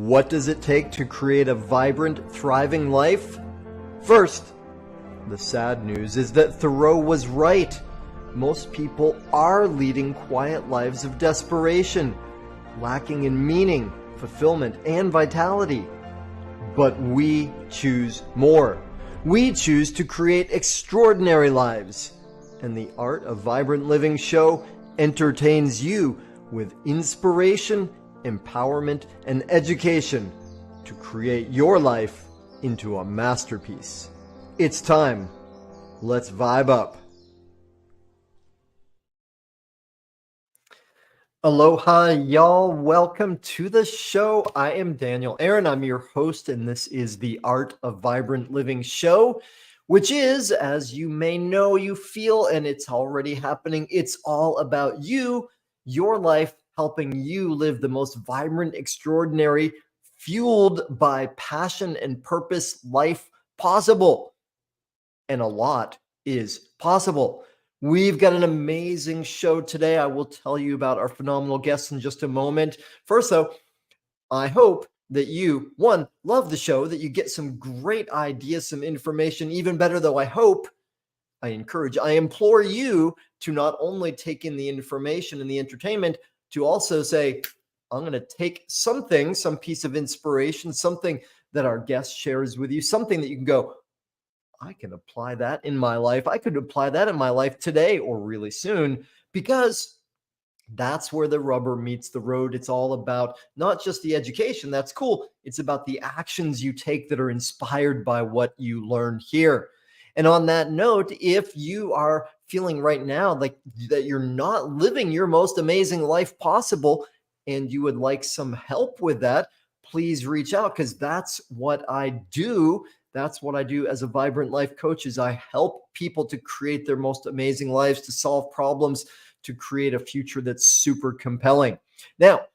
What does it take to create a vibrant, thriving life? First, the sad news is that Thoreau was right. Most people are leading quiet lives of desperation, lacking in meaning, fulfillment, and vitality. But we choose more. We choose to create extraordinary lives. And the Art of Vibrant Living show entertains you with inspiration, empowerment, and education to create your life into a masterpiece. It's time. Let's vibe up. Aloha, y'all. Welcome to the show. I am Daniel Aaron. I'm your host, and this is the Art of Vibrant Living show, which is, as you may know, you feel, and it's already happening, it's all about you, your life, helping you live the most vibrant, extraordinary, fueled by passion and purpose life possible. And a lot is possible. We've got an amazing show today. I will tell you about our phenomenal guests in just a moment. First, though, I hope that you, one, love the show, that you get some great ideas, some information. Even better, though, I implore you to not only take in the information and the entertainment, to also say, I'm going to take something, some piece of inspiration, something that our guest shares with you, something that you can go, I can apply that in my life. I could apply that in my life today or really soon, because that's where the rubber meets the road. It's all about not just the education. That's cool. It's about the actions you take that are inspired by what you learn here. And on that note, if you are feeling right now like that you're not living your most amazing life possible and you would like some help with that, please reach out, because that's what I do. That's what I do as a vibrant life coach, is I help people to create their most amazing lives, to solve problems, to create a future that's super compelling. Now,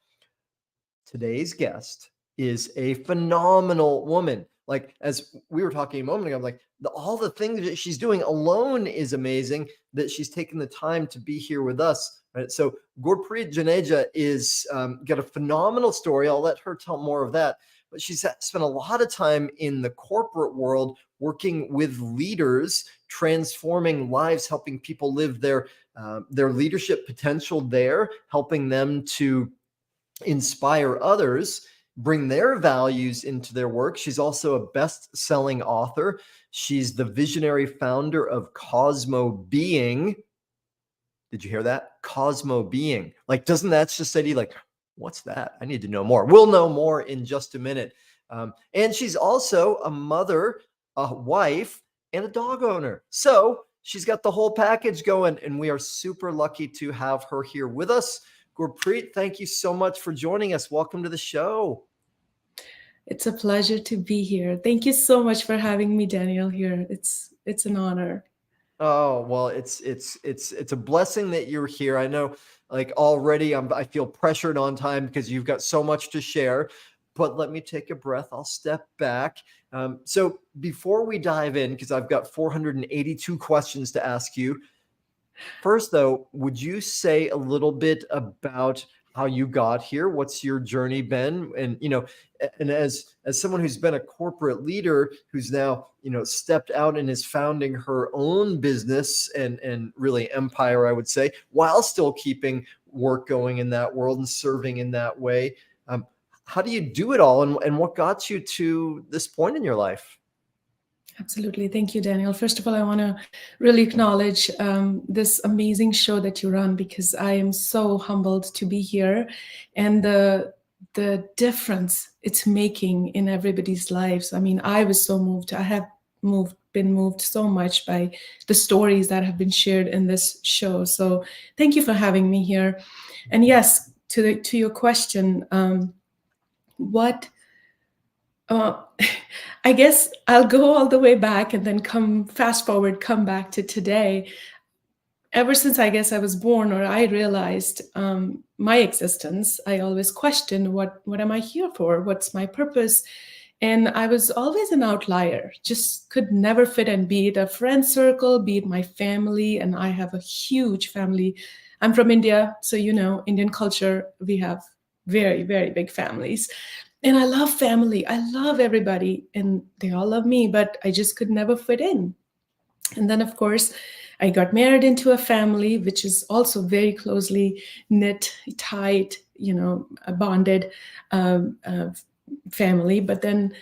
today's guest is a phenomenal woman. Like, as we were talking a moment ago, I'm like, all the things that she's doing alone is amazing, that she's taken the time to be here with us. Right? So Gurpreet Juneja is got a phenomenal story. I'll let her tell more of that. But she's spent a lot of time in the corporate world working with leaders, transforming lives, helping people live their leadership potential there, helping them to inspire others, bring their values into their work. She's also a best-selling author. She's the visionary founder of CosmoBeing. Did you hear that? CosmoBeing. Like, doesn't that just say to you, like, what's that? I need to know more. We'll know more in just a minute. And she's also a mother, a wife, and a dog owner. So she's got the whole package going, and we are super lucky to have her here with us. Gurpreet, thank you so much for joining us. Welcome to the show. It's a pleasure to be here. Thank you so much for having me, Daniel, here. It's an honor. Oh, well, it's a blessing that you're here. I know, like, already I feel pressured on time because you've got so much to share, but let me take a breath. I'll step back. So before we dive in, because I've got 482 questions to ask you, first, though, would you say a little bit about how you got here? What's your journey been? And, and as someone who's been a corporate leader, who's now, stepped out and is founding her own business and really empire, I would say, while still keeping work going in that world and serving in that way. How do you do it all? And what got you to this point in your life? Absolutely. Thank you, Daniel. First of all, I want to really acknowledge this amazing show that you run, because I am so humbled to be here, and the difference it's making in everybody's lives. I mean, I was so moved. I have been moved so much by the stories that have been shared in this show. So thank you for having me here. And yes, to your question, I guess I'll go all the way back and then come back to today. Ever since I guess I was born, or I realized my existence, I always questioned what am I here for? What's my purpose? And I was always an outlier, just could never fit in, be it a friend circle, be it my family. And I have a huge family. I'm from India, so Indian culture, we have very, very big families. And I love family. I love everybody, and they all love me, but I just could never fit in. And then, of course, I got married into a family which is also very closely knit, tight, a bonded family. But then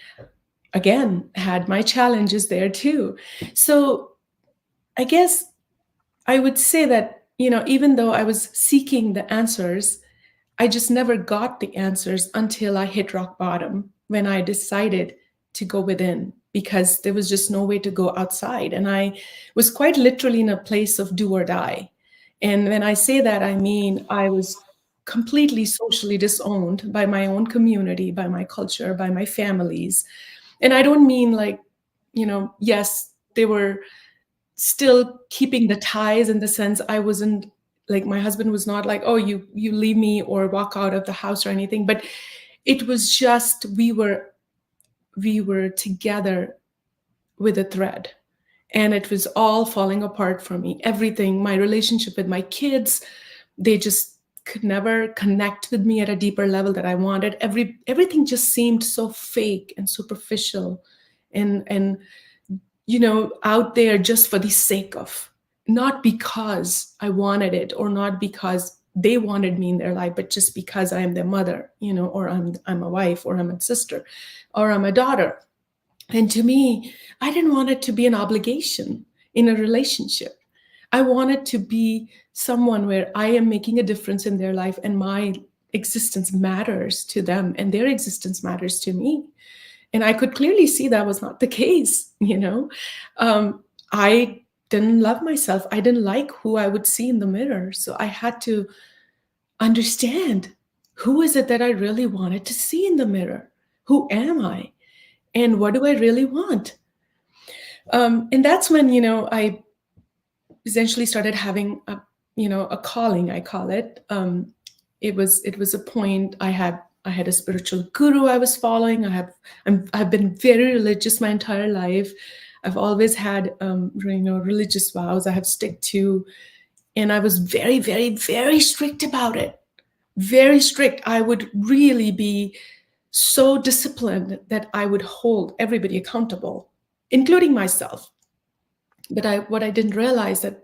again, had my challenges there too. So I guess I would say that, even though I was seeking the answers, I just never got the answers until I hit rock bottom, when I decided to go within, because there was just no way to go outside. And I was quite literally in a place of do or die. And when I say that, I mean I was completely socially disowned by my own community, by my culture, by my families. And I don't mean like, yes, they were still keeping the ties, in the sense I wasn't like, my husband was not like, oh, you leave me or walk out of the house or anything, but it was just we were together with a thread, and it was all falling apart for me. Everything, my relationship with my kids, they just could never connect with me at a deeper level that I wanted. Everything just seemed so fake and superficial, and out there just for the sake of, not because I wanted it, or not because they wanted me in their life, but just because I am their mother, or I'm a wife, or I'm a sister, or I'm a daughter. And to me, I didn't want it to be an obligation in a relationship. I wanted to be someone where I am making a difference in their life, and my existence matters to them and their existence matters to me. And I could clearly see that was not the case. I didn't love myself. I didn't like who I would see in the mirror. So I had to understand, who is it that I really wanted to see in the mirror? Who am I? And what do I really want? And that's when, I essentially started having a calling, I call it. It was a point. I had a spiritual guru I was following. I've been very religious my entire life. I've always had religious vows I have stick to, and I was very, very, very strict about it. Very strict. I would really be so disciplined that I would hold everybody accountable, including myself. But what I didn't realize, that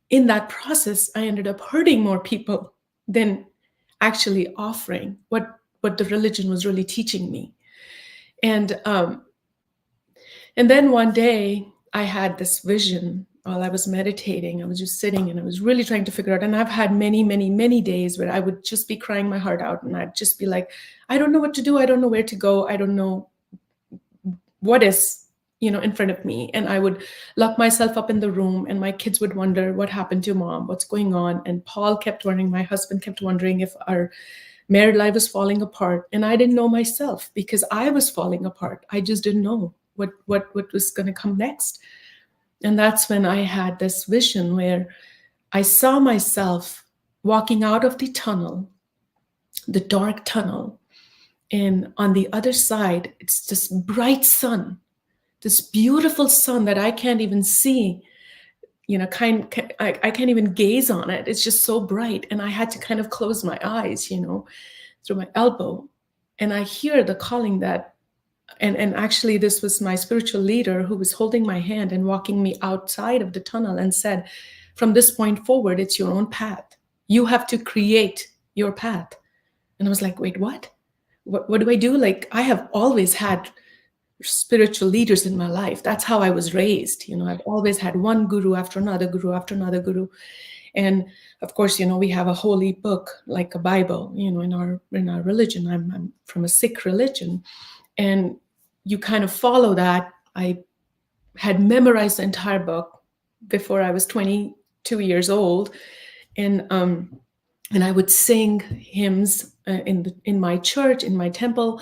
in that process, I ended up hurting more people than actually offering what the religion was really teaching me. And then one day I had this vision while I was meditating. I was just sitting and I was really trying to figure out. And I've had many, many, many days where I would just be crying my heart out, and I'd just be like, I don't know what to do. I don't know where to go. I don't know what is in front of me. And I would lock myself up in the room, and my kids would wonder, what happened to mom? What's going on? And Paul kept wondering, my husband kept wondering if our married life was falling apart. And I didn't know myself, because I was falling apart. I just didn't know what was going to come next. And that's when I had this vision where I saw myself walking out of the tunnel, the dark tunnel. And on the other side, it's this bright sun, this beautiful sun that I can't even see, I can't even gaze on it. It's just so bright. And I had to kind of close my eyes, through my elbow. And I hear the calling that, and actually this was my spiritual leader who was holding my hand and walking me outside of the tunnel, and said, from this point forward, it's your own path. You have to create your path. And I was like, wait, what? What do I do? Like, I have always had spiritual leaders in my life. That's how I was raised. I've always had one guru after another guru after another guru. And of course, we have a holy book like a Bible, in our religion. I'm from a Sikh religion, and you kind of follow that. I had memorized the entire book before I was 22 years old, and I would sing hymns in my church, in my temple,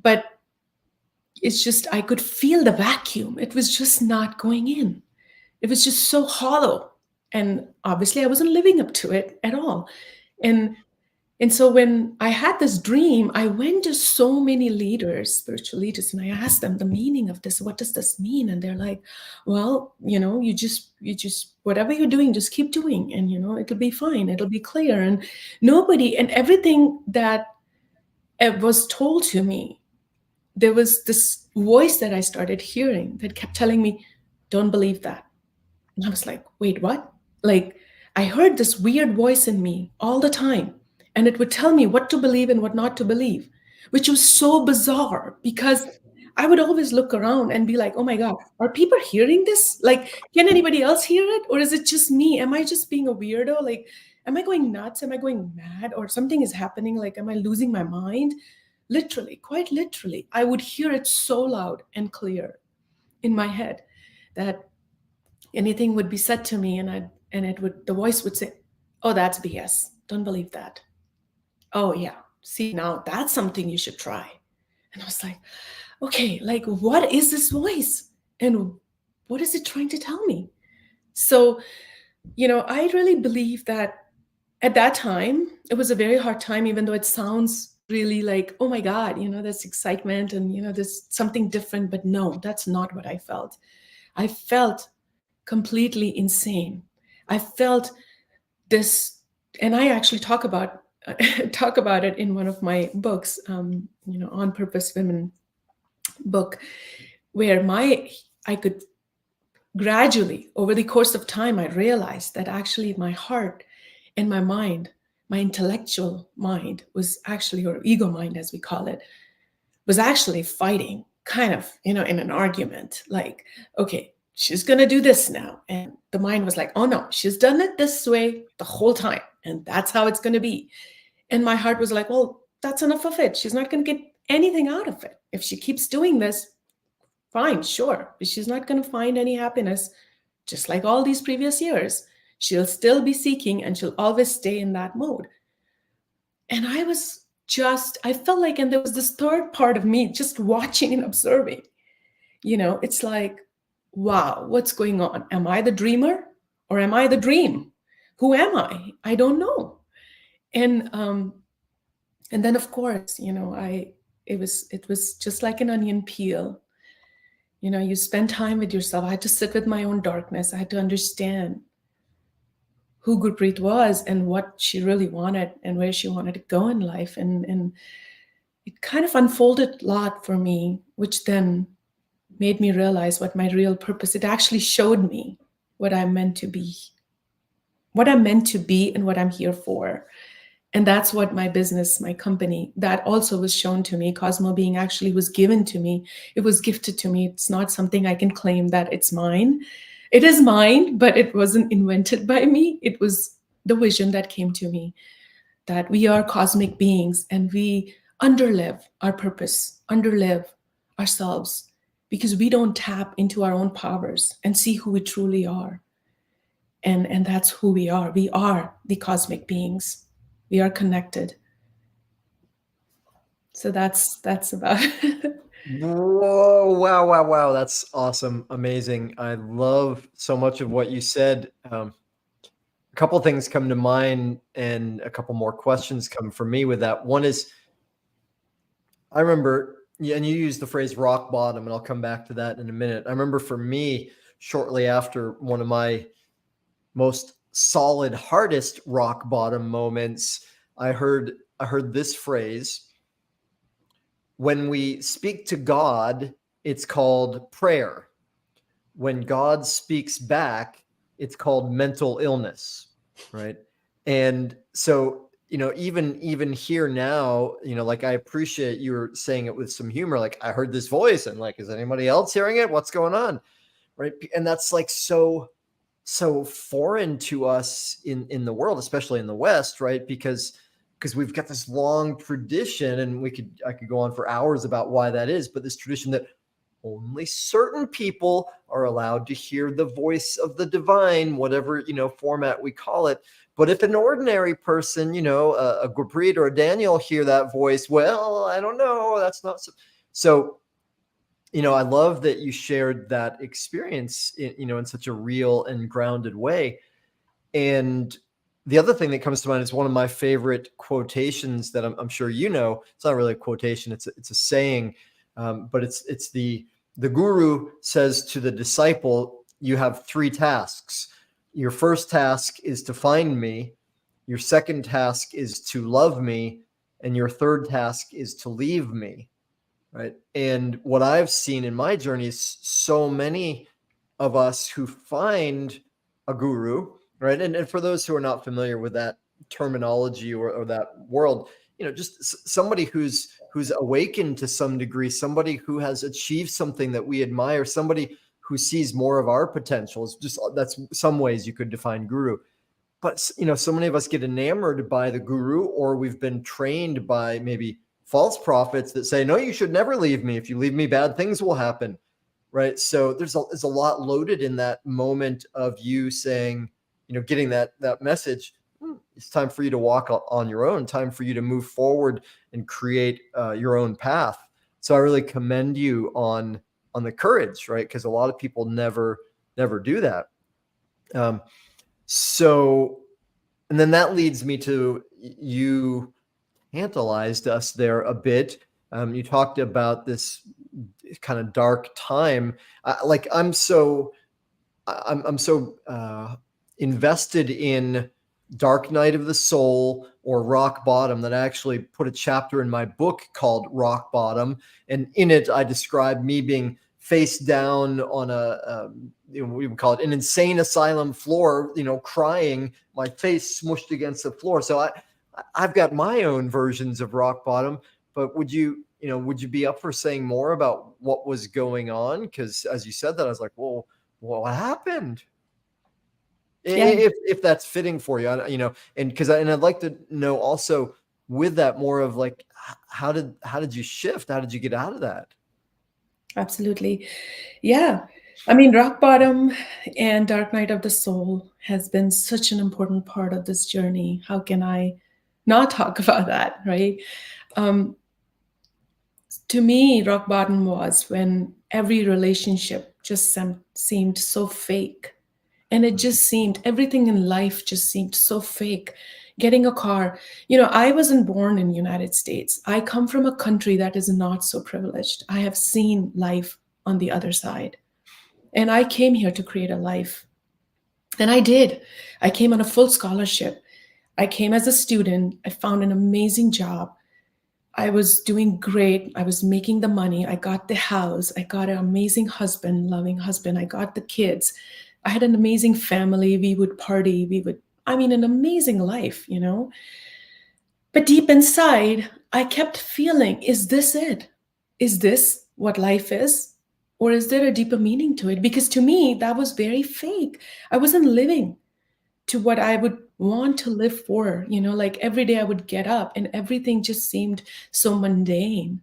but it's just, I could feel the vacuum. It was just not going in. It was just so hollow. And obviously I wasn't living up to it at all. And so when I had this dream, I went to so many leaders, spiritual leaders, and I asked them the meaning of this. What does this mean? And they're like, well, you just, whatever you're doing, just keep doing. And, it'll be fine. It'll be clear. And everything that it was told to me, there was this voice that I started hearing that kept telling me, don't believe that. And I was like, wait, what? Like, I heard this weird voice in me all the time, and it would tell me what to believe and what not to believe, which was so bizarre because I would always look around and be like, oh my God, are people hearing this? Like, can anybody else hear it? Or is it just me? Am I just being a weirdo? Like, am I going nuts? Am I going mad? Or something is happening? Like, am I losing my mind? Literally, quite literally, I would hear it so loud and clear in my head that anything would be said to me, and the voice would say, oh, that's BS, don't believe that. Oh yeah, see, now that's something you should try. And I was like, okay, like, what is this voice and what is it trying to tell me? So, I really believe that at that time it was a very hard time, even though it sounds really like, oh my God, there's excitement and there's something different, but no, that's not what I felt. I felt completely insane. I felt this, and I actually talk about talk about it in one of my books, On Purpose Women book, where I could gradually, over the course of time, I realized that actually my heart and my mind, my intellectual mind was actually, or ego mind as we call it, was actually fighting kind of, in an argument, like, okay, she's going to do this now. And the mind was like, oh no, she's done it this way the whole time. And that's how it's going to be. And my heart was like, well, that's enough of it. She's not going to get anything out of it. If she keeps doing this, fine, sure. But she's not going to find any happiness, just like all these previous years. She'll still be seeking and she'll always stay in that mode. And I felt like, and there was this third part of me just watching and observing. It's like, wow, what's going on? Am I the dreamer or am I the dream? Who am I? I don't know. And then of course, it was just like an onion peel. You spend time with yourself. I had to sit with my own darkness. I had to understand who Gurpreet was and what she really wanted and where she wanted to go in life. And it kind of unfolded a lot for me, which then made me realize what my real purpose. It actually showed me what I'm meant to be, and what I'm here for. And that's what my business, my company, that also was shown to me. CosmoBeing actually was given to me. It was gifted to me. It's not something I can claim that it's mine. It is mine, but it wasn't invented by me. It was the vision that came to me, that we are cosmic beings and we underlive our purpose, underlive ourselves, because we don't tap into our own powers and see who we truly are. And that's who we are. We are the cosmic beings. We are connected. So that's about it. Whoa, wow. That's awesome. Amazing. I love so much of what you said. A couple things come to mind and a couple more questions come from me with that. One is, I remember, and you used the phrase rock bottom, and I'll come back to that in a minute. I remember for me, shortly after one of my most solid, hardest rock bottom moments, I heard this phrase. When we speak to God, it's called prayer. When God speaks back, it's called mental illness, right? And so, even here now, like, I appreciate you were saying it with some humor. Like, I heard this voice and like, is anybody else hearing it? What's going on? Right. And that's like so foreign to us in the world, especially in the West, right? Because we've got this long tradition, and I could go on for hours about why that is, but this tradition that only certain people are allowed to hear the voice of the divine, whatever, format we call it. But if an ordinary person, a Gurpreet or a Daniel hear that voice, well, I don't know, that's not so. I love that you shared that experience in such a real and grounded way. And the other thing that comes to mind is one of my favorite quotations that I'm sure it's not really a quotation, it's a saying, but it's the guru says to the disciple, you have 3 tasks. Your first task is to find me. Your second task is to love me. and your third task is to leave me. Right. And what I've seen in my journey is so many of us who find a guru, right? And for those who are not familiar with that terminology or that world, just somebody who's awakened to some degree, somebody who has achieved something that we admire, somebody who sees more of our potentials. Just that's some ways you could define guru. But so many of us get enamored by the guru, or we've been trained by maybe false prophets that say, no, you should never leave me. If you leave me, bad things will happen. Right. So there's a lot loaded in that moment of you saying, getting that message. It's time for you to walk on your own, time for you to move forward and create your own path. So I really commend you on the courage, right? Because a lot of people never do that. So, and then that leads me to, you tantalized us there a bit. You talked about this kind of dark time. I'm so invested in Dark Night of the Soul or Rock Bottom that I actually put a chapter in my book called Rock Bottom, and in it I describe me being face down on we would call it an insane asylum floor, crying, my face smushed against the floor. So I've got my own versions of rock bottom, but would you be up for saying more about what was going on? Because as you said that, I was like, well, what happened? Yeah. If that's fitting for you, and I'd like to know also with that more of like, how did you shift? How did you get out of that? Absolutely. Yeah. I mean, Rock Bottom and Dark Night of the Soul has been such an important part of this journey. How can I not talk about that, right? Um, to me, rock bottom was when every relationship just seemed so fake. And it just seemed, everything in life just seemed so fake. Getting a car, I wasn't born in the United States. I come from a country that is not so privileged. I have seen life on the other side. And I came here to create a life. And I did. I came on a full scholarship. I came as a student. I found an amazing job. I was doing great. I was making the money. I got the house. I got an amazing husband, loving husband. I got the kids. I had an amazing family. We would party. An amazing life, But deep inside, I kept feeling, is this it? Is this what life is? Or is there a deeper meaning to it? Because to me, that was very fake. I wasn't living to what I would want to live for. Like every day I would get up and everything just seemed so mundane.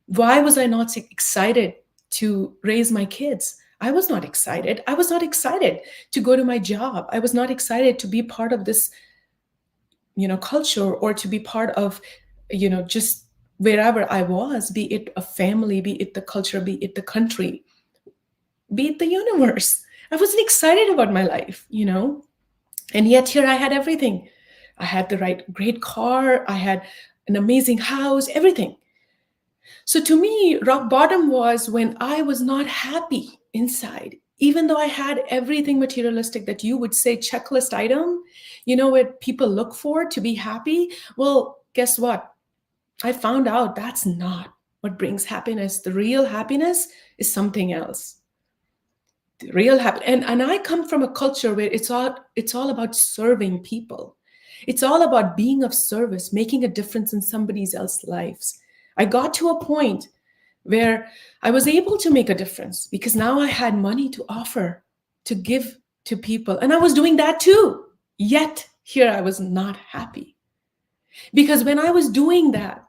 Why was I not excited to raise my kids? I was not excited. I was not excited to go to my job. I was not excited to be part of this, culture, or to be part of, just wherever I was, be it a family, be it the culture, be it the country, be it the universe. I wasn't excited about my life. And yet here I had everything. I had the great car. I had an amazing house, everything. So to me, rock bottom was when I was not happy inside, even though I had everything materialistic that you would say checklist item, what people look for to be happy. Well, guess what? I found out that's not what brings happiness. The real happiness is something else. The real happiness. And I come from a culture where it's all about serving people. It's all about being of service, making a difference in somebody else's lives. I got to a point where I was able to make a difference because now I had money to offer, to give to people. And I was doing that too. Yet here I was not happy. Because when I was doing that,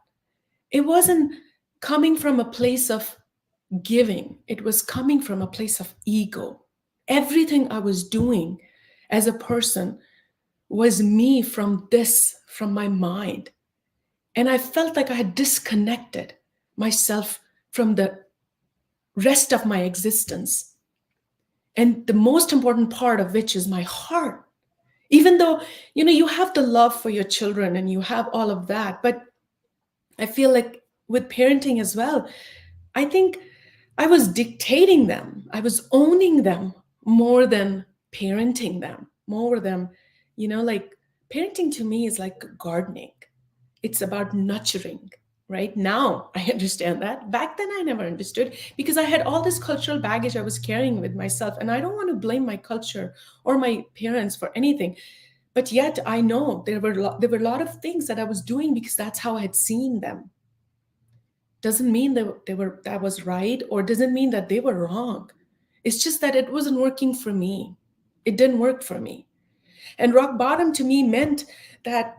it wasn't coming from a place of giving, it was coming from a place of ego. Everything I was doing as a person was me from my mind. And I felt like I had disconnected myself from the rest of my existence. And the most important part of which is my heart. Even though, you have the love for your children and you have all of that. But I feel like with parenting as well, I think I was dictating them. I was owning them more than parenting them, more than, like parenting to me is like gardening. It's about nurturing. Right now, I understand that. Back then, I never understood because I had all this cultural baggage I was carrying with myself. And I don't want to blame my culture or my parents for anything. But yet, I know there were a lot of things that I was doing because that's how I had seen them. Doesn't mean they were that was right, or doesn't mean that they were wrong. It's just that it wasn't working for me. It didn't work for me. And rock bottom to me meant that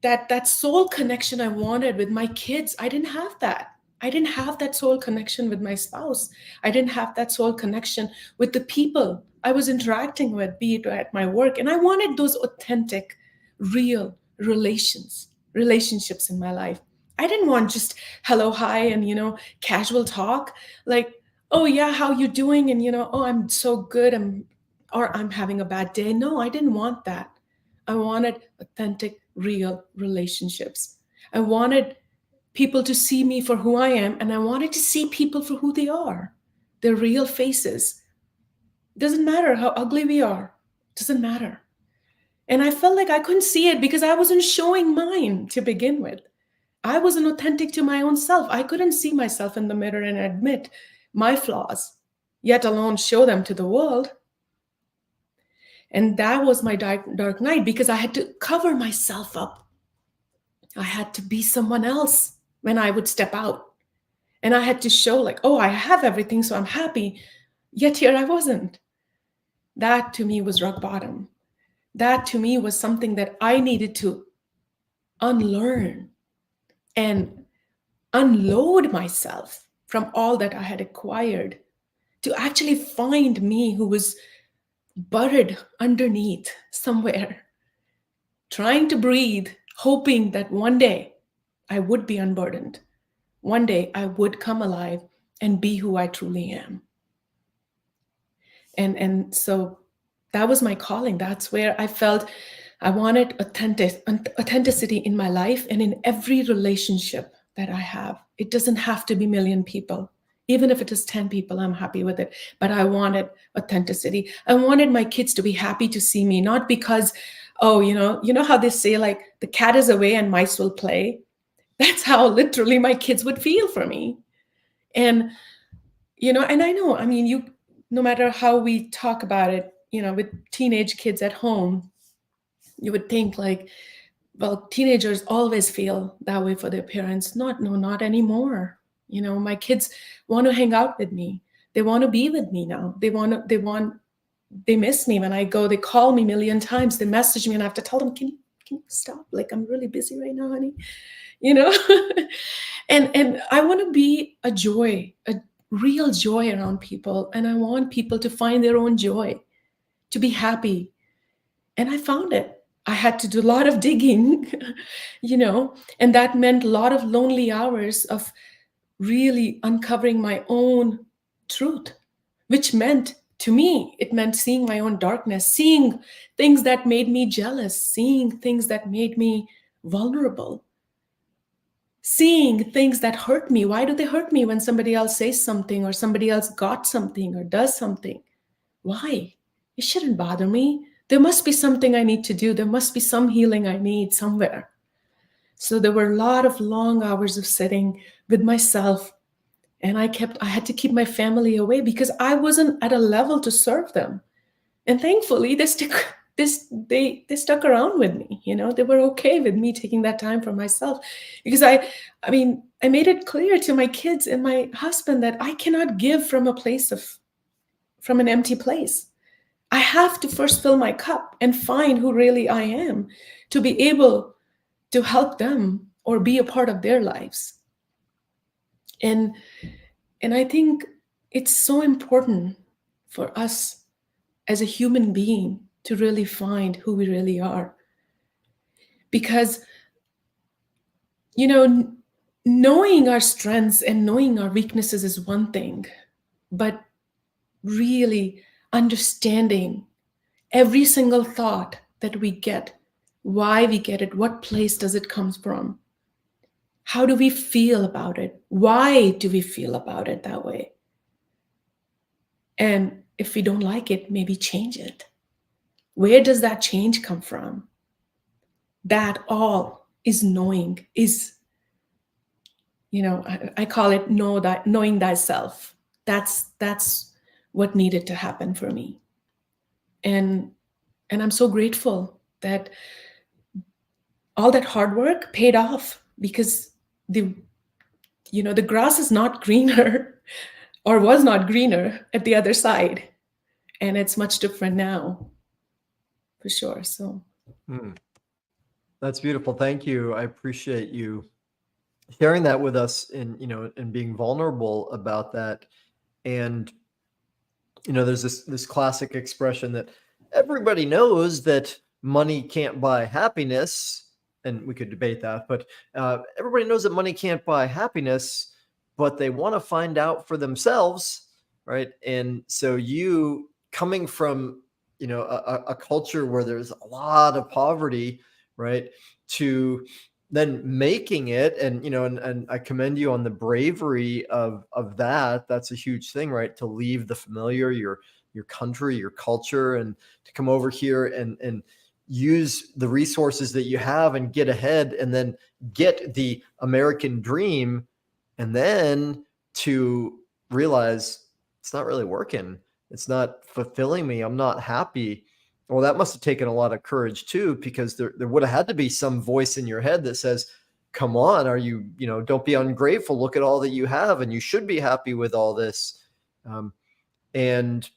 that soul connection I wanted with my kids. I didn't have that. I didn't have that soul connection with my spouse. I didn't have that soul connection with the people I was interacting with, be it at my work. And I wanted those authentic, real relationships in my life. I didn't want just hello, hi, and casual talk. Like, oh yeah, how you doing? And oh, I'm so good. I'm having a bad day. No, I didn't want that. I wanted authentic, real relationships. I wanted people to see me for who I am, and I wanted to see people for who they are, their real faces. Doesn't matter how ugly we are, doesn't matter. And I felt like I couldn't see it because I wasn't showing mine to begin with. I wasn't authentic to my own self. I couldn't see myself in the mirror and admit my flaws, yet alone show them to the world. And that was my dark night because I had to cover myself up. I had to be someone else when I would step out. And I had to show, like, oh, I have everything, so I'm happy. Yet here I wasn't. That to me was rock bottom. That to me was something that I needed to unlearn and unload myself from all that I had acquired to actually find me who was buried underneath somewhere, trying to breathe, hoping that one day I would be unburdened. One day I would come alive and be who I truly am. And so that was my calling. That's where I felt I wanted authenticity in my life and in every relationship that I have. It doesn't have to be a million people. Even if it is 10 people, I'm happy with it. But I wanted authenticity. I wanted my kids to be happy to see me, not because, oh, you know how they say, like, the cat is away and mice will play. That's how literally my kids would feel for me. And and I know, I mean, no matter how we talk about it, with teenage kids at home, you would think like, well, teenagers always feel that way for their parents. Not anymore. My kids want to hang out with me. They want to be with me now. They miss me when I go. They call me a million times. They message me, and I have to tell them, can you stop? Like, I'm really busy right now, honey. you know and I want to be a real joy around people, and I want people to find their own joy, to be happy. And I found it. I had to do a lot of digging, and that meant a lot of lonely hours of really uncovering my own truth, which meant, to me, it meant seeing my own darkness, seeing things that made me jealous, seeing things that made me vulnerable, seeing things that hurt me. Why do they hurt me when somebody else says something, or somebody else got something or does something? Why? It shouldn't bother me. There must be something I need to do. There must be some healing I need somewhere. So there were a lot of long hours of sitting with myself, and I had to keep my family away because I wasn't at a level to serve them. And thankfully, they stuck around with me. They were okay with me taking that time for myself, because I mean, I made it clear to my kids and my husband that I cannot give from from an empty place. I have to first fill my cup and find who really I am to be able to help them or be a part of their lives. And I think it's so important for us as a human being to really find who we really are. Because, knowing our strengths and knowing our weaknesses is one thing, but really understanding every single thought that we get, why we get it, what place does it come from, how do we feel about it, why do we feel about it that way, and if we don't like it, maybe change it. Where does that change come from? That all is knowing, is, I call it knowing thyself. That's what needed to happen for me. And I'm so grateful that all that hard work paid off, because the grass is not greener or was not greener at the other side, and it's much different now, for sure. So That's beautiful. Thank you. I appreciate you sharing that with us, and and being vulnerable about that. And there's this classic expression that everybody knows, that money can't buy happiness, and we could debate that, but everybody knows that money can't buy happiness, but they want to find out for themselves, right? And so, you coming from a culture where there's a lot of poverty, right, to then making it, and and I commend you on the bravery of that. That's a huge thing, right? To leave the familiar, your country, your culture, and to come over here and use the resources that you have and get ahead, and then get the American dream, and then to realize it's not really working, it's not fulfilling me, I'm not happy. Well, that must have taken a lot of courage too, because there would have had to be some voice in your head that says, come on, are you, don't be ungrateful. Look at all that you have, and you should be happy with all this. And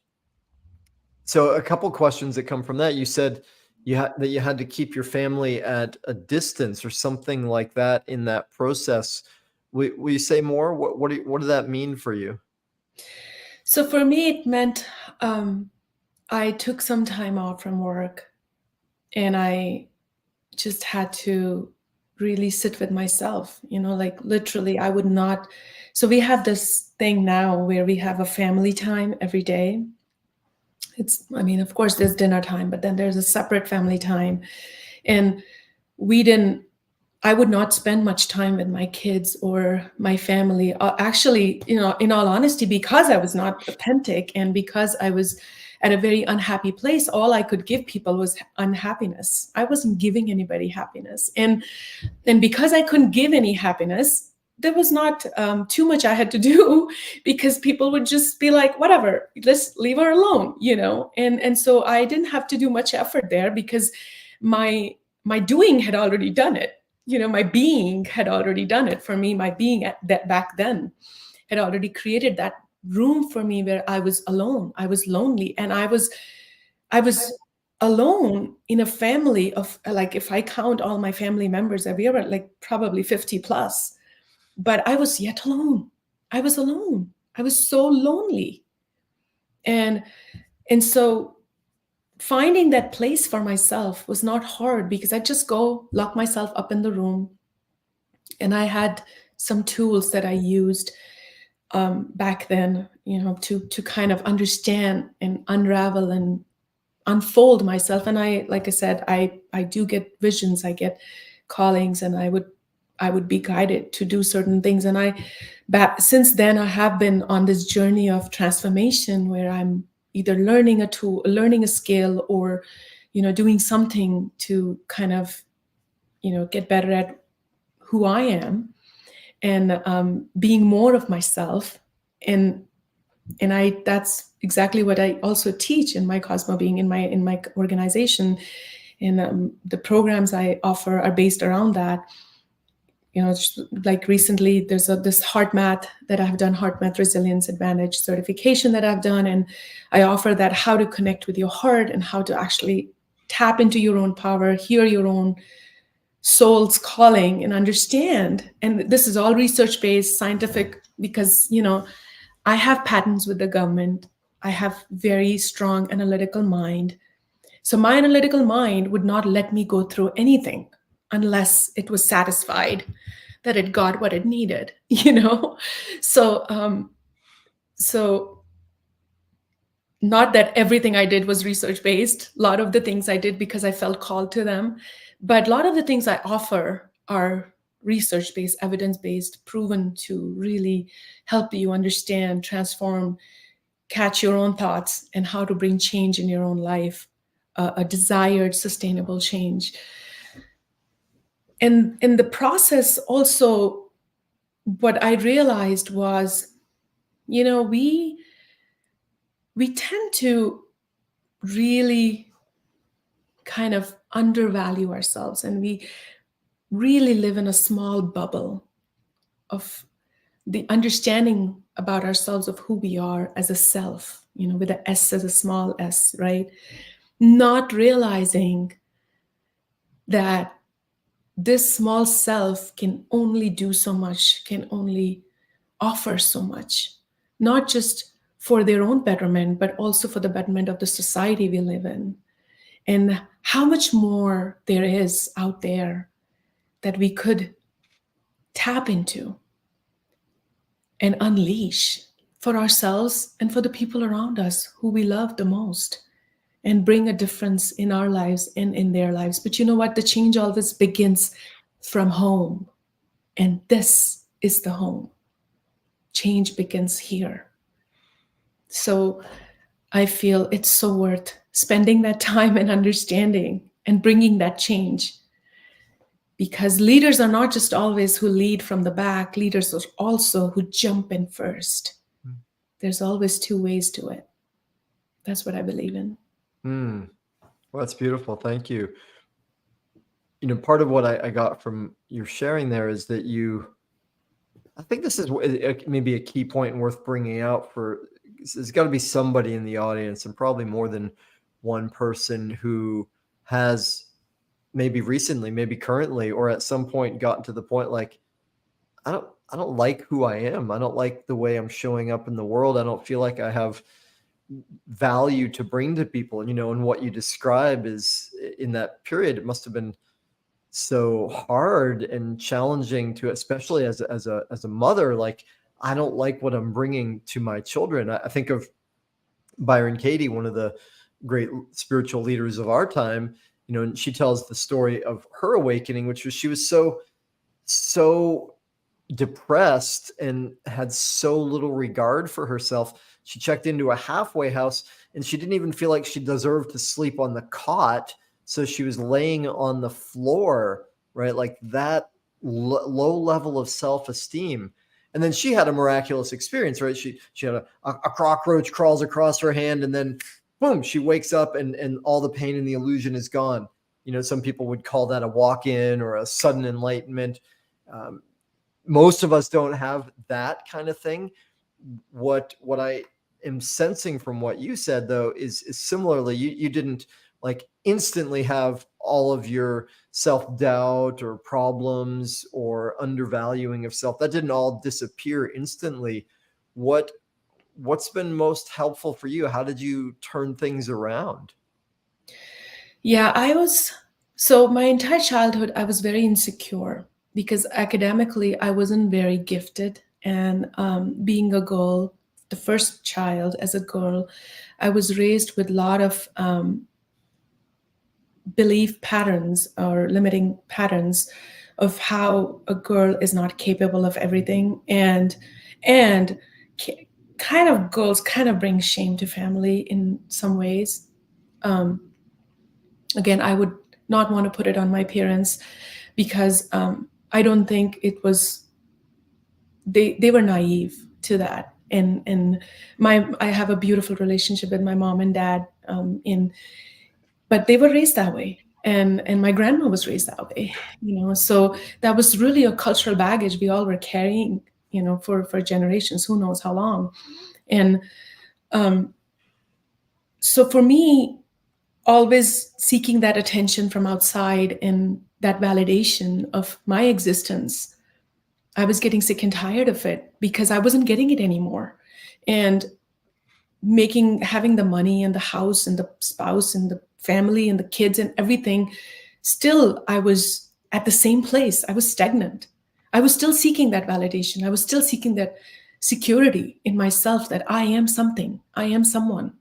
so, a couple questions that come from that. You said that you had to keep your family at a distance or something like that in that process. Will you say more? What did that mean for you? So for me, it meant I took some time off from work, and I just had to really sit with myself, like literally, I would not. So we have this thing now where we have a family time every day. I mean, of course, there's dinner time, but then there's a separate family time. And we didn't, I would not spend much time with my kids or my family. Actually, in all honesty, because I was not authentic, and because I was at a very unhappy place, all I could give people was unhappiness. I wasn't giving anybody happiness. And because I couldn't give any happiness, there was not too much I had to do, because people would just be like, whatever, let's leave her alone, And so I didn't have to do much effort there, because my doing had already done it. My being had already done it for me. My being at that back then had already created that room for me where I was alone. I was lonely, and I was alone in a family of, like, if I count all my family members, we were like probably 50 plus, but I was yet alone. I was alone. I was so lonely. And so finding that place for myself was not hard, because I just go lock myself up in the room. And I had some tools that I used back then, to kind of understand and unravel and unfold myself. And like I said, I do get visions, I get callings, and I would be guided to do certain things. And since then, I have been on this journey of transformation, where I'm either learning a tool, learning a skill, or doing something to kind of get better at who I am, and being more of myself. And that's exactly what I also teach in my CosmoBeing, in my organization. And the programs I offer are based around that. Like recently, there's this heart math that I've done, heart math resilience advantage certification that I've done. And I offer that, how to connect with your heart, and how to actually tap into your own power, hear your own soul's calling, and understand. And this is all research-based, scientific, because, I have patents with the government. I have very strong analytical mind. So my analytical mind would not let me go through anything unless it was satisfied that it got what it needed, So, so not that everything I did was research based. A lot of the things I did because I felt called to them, but a lot of the things I offer are research based, evidence based, proven to really help you understand, transform, catch your own thoughts, and how to bring change in your own life, a desired sustainable change. And in the process also, what I realized was, we tend to really kind of undervalue ourselves, and we really live in a small bubble of the understanding about ourselves, of who we are as a self, with a S, as a small s, right? Not realizing that this small self can only do so much, can only offer so much, not just for their own betterment, but also for the betterment of the society we live in. And how much more there is out there that we could tap into and unleash for ourselves and for the people around us who we love the most, and bring a difference in our lives and in their lives. But you know what? The change always begins from home. And this is the home. Change begins here. So I feel it's so worth spending that time and understanding and bringing that change. Because leaders are not just always who lead from the back, leaders are also who jump in first. There's always two ways to it. That's what I believe in. Well, that's beautiful. Thank you. Part of what I got from your sharing there is that I think this is maybe a key point worth bringing out there's got to be somebody in the audience, and probably more than one person, who has maybe recently, maybe currently, or at some point gotten to the point like, I don't like who I am. I don't like the way I'm showing up in the world. I don't feel like I have value to bring to people. And what you describe is, in that period, it must have been so hard and challenging to, especially as a mother, like, I don't like what I'm bringing to my children. I think of Byron Katie, one of the great spiritual leaders of our time, and she tells the story of her awakening, which was, she was so depressed and had so little regard for herself. She checked into a halfway house and she didn't even feel like she deserved to sleep on the cot. So she was laying on the floor, right? Like that low level of self-esteem. And then she had a miraculous experience, right? She had a cockroach crawls across her hand, and then boom, she wakes up and all the pain and the illusion is gone. Some people would call that a walk-in or a sudden enlightenment. Most of us don't have that kind of thing. What I am sensing from what you said, though, is similarly, you didn't like instantly have all of your self-doubt or problems or undervaluing of self. That didn't all disappear instantly. What's been most helpful for you? How did you turn things around? Yeah, so my entire childhood, I was very insecure because academically, I wasn't very gifted. And being a girl, the first child as a girl, I was raised with a lot of belief patterns or limiting patterns of how a girl is not capable of everything. And kind of girls kind of bring shame to family in some ways. Again, I would not want to put it on my parents, because I don't think it was, they were naive to that. And I have a beautiful relationship with my mom and dad, but they were raised that way. And my grandma was raised that way, so that was really a cultural baggage we all were carrying, for generations, who knows how long. And so for me, always seeking that attention from outside and that validation of my existence, I was getting sick and tired of it because I wasn't getting it anymore. And having the money and the house and the spouse and the family and the kids and everything, still I was at the same place. I was stagnant. I was still seeking that validation. I was still seeking that security in myself, that I am something, I am someone.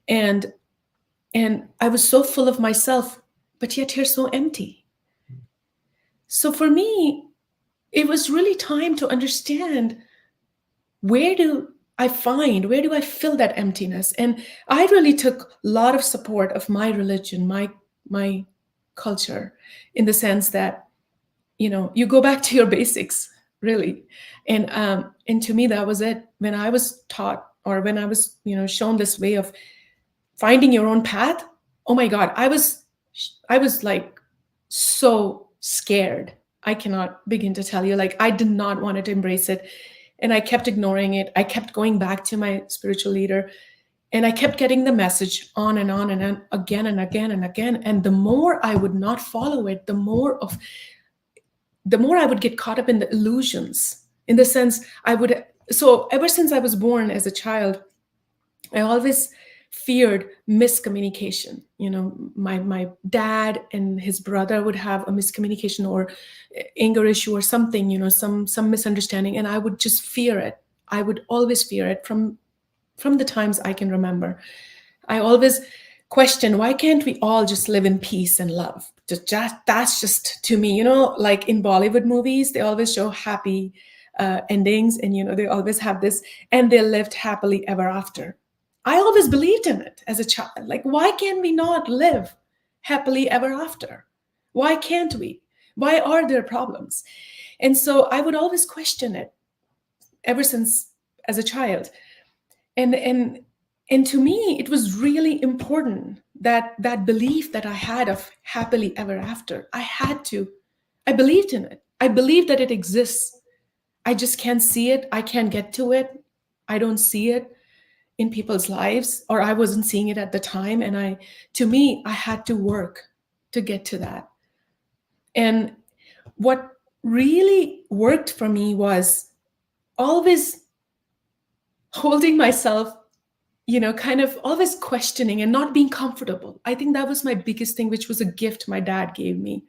And I was so full of myself, but yet you're so empty. So for me, it was really time to understand, where do I fill that emptiness? And I really took a lot of support of my religion, my culture, in the sense that you go back to your basics, really. And to me, that was it. When I was taught, or when I was, shown this way of finding your own path, oh my God, I was like so scared. I cannot begin to tell you. Like, I did not want to embrace it. And I kept ignoring it. I kept going back to my spiritual leader, and I kept getting the message on and on and on, again and again and again. And the more I would not follow it, the more I would get caught up in the illusions. In the sense, so ever since I was born as a child, I always feared miscommunication. My dad and his brother would have a miscommunication or anger issue or something, some misunderstanding, and I would just fear it. I would always fear it from the times I can remember. I always question, why can't we all just live in peace and love? That's just, to me, like in Bollywood movies, they always show happy endings, and they always have this, and they lived happily ever after. I always believed in it as a child. Like, why can we not live happily ever after? Why can't we? Why are there problems? And so I would always question it ever since as a child. And to me, it was really important that belief that I had of happily ever after. I believed in it. I believed that it exists. I just can't see it. I can't get to it. I don't see it in people's lives, or I wasn't seeing it at the time. And to me, I had to work to get to that. And what really worked for me was always holding myself, kind of always questioning and not being comfortable. I think that was my biggest thing, which was a gift my dad gave me.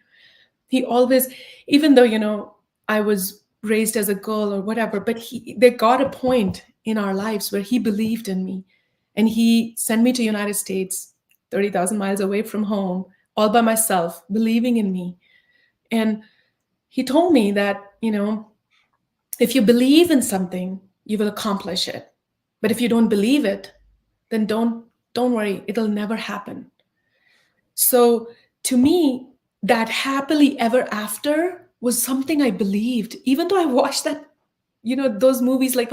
He always, even though, I was raised as a girl or whatever, but there got a point in our lives where he believed in me, and he sent me to United States, 30,000 miles away from home, all by myself, believing in me. And he told me that, if you believe in something, you will accomplish it. But if you don't believe it, then don't worry, it'll never happen. So to me, that happily ever after was something I believed, even though I watched that, those movies, like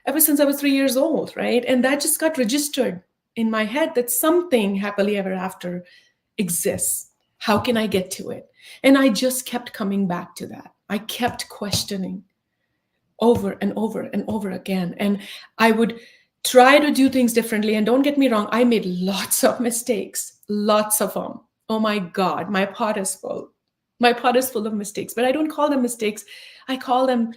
ever since I was 3 years old, right? And that just got registered in my head, that something happily ever after exists. How can I get to it? And I just kept coming back to that. I kept questioning over and over and over again. And I would try to do things differently. And don't get me wrong, I made lots of mistakes, lots of them. Oh my God, my pot is full. My pot is full of mistakes, but I don't call them mistakes. I call them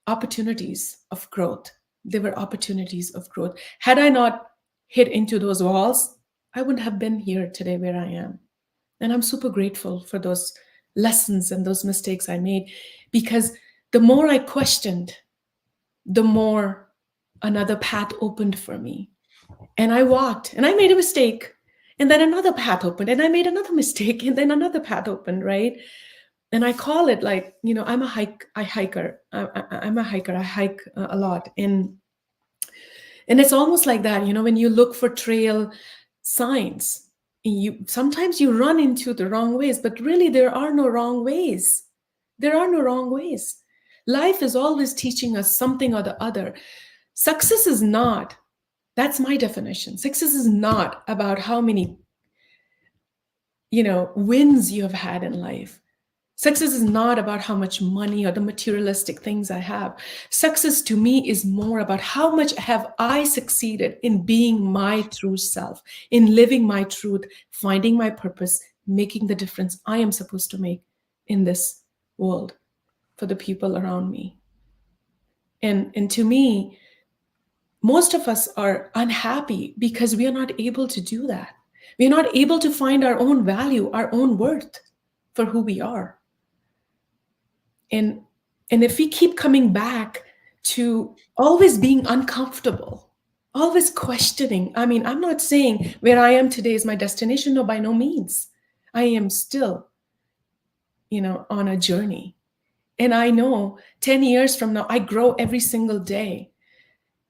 opportunities of growth. They were opportunities of growth. Had I not hit into those walls, I wouldn't have been here today where I am. And I'm super grateful for those lessons and those mistakes I made, because the more I questioned, the more another path opened for me. And I walked, and I made a mistake. And then another path opened, and I made another mistake, and then another path opened, right? And I call it, like, I'm a hiker. I'm a hiker. I hike a lot. And it's almost like that, when you look for trail signs, sometimes you run into the wrong ways, but really there are no wrong ways. There are no wrong ways. Life is always teaching us something or the other. Success is not, that's my definition. Success is not about how many, wins you have had in life. Success is not about how much money or the materialistic things I have. Success to me is more about how much have I succeeded in being my true self, in living my truth, finding my purpose, making the difference I am supposed to make in this world for the people around me. And to me, most of us are unhappy because we are not able to do that. We are not able to find our own value, our own worth for who we are. And if we keep coming back to always being uncomfortable, always questioning, I mean, I'm not saying where I am today is my destination. No, by no means. I am still, on a journey. And I know 10 years from now, I grow every single day.